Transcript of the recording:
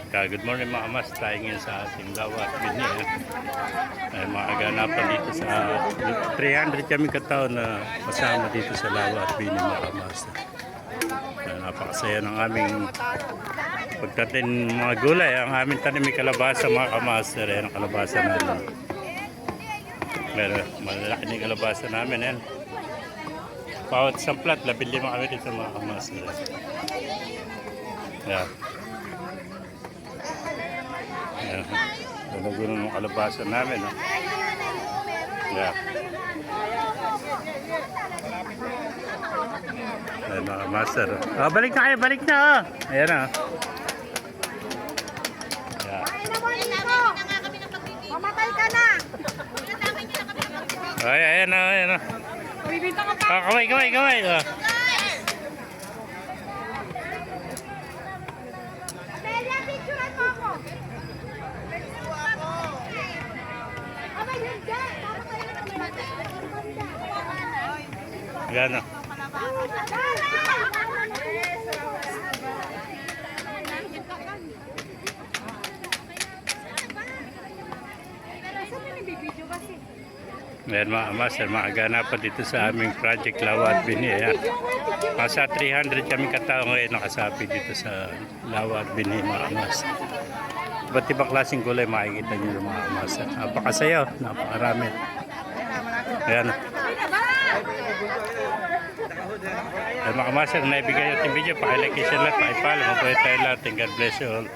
Good morning mga mas, tayo ngayon sa ating lawa at binhi. Ay mga ganapan dito sa 300 kami kataon na kasama dito sa lawa at binhi mga mas. Napakasaya ng aming pagtatin mga gulay. Ang aming tanim may kalabasa mga kamaster. Ayan ang kalabasa namin. Pero malalaki na yung kalabasa namin. Ayan. Bawat isang plat, 15 kami dito mga kamaster. Ayan. Ayan. Nalagunan ng kalabasa namin. Ayan. Ayan mga master. Oh, balik na kayo, balik na. Oh. Ayan na. Ayan. Mamatay ka na! Ay, ayan na, ayan na. Bibita ka pa! Kaway, kaway, kaway. Oh. Amelia, picturean mo ako! Abay, hindi! Para kayo na Ayan na. Ayan mga master, maaganapan dito sa aming project Lawa at Binhi. Nasa 300 kami katao ngayon nakasapi dito sa Lawa at Binhi mga master. Iba't ibang klaseng gulay makikita nyo mga master. Napakasaya, napakarami. Ayan. Ayan mga master, naibigay natin video. Pakilike, share lahat, pakipalo. Mabuhay tayo lahat. God bless you all.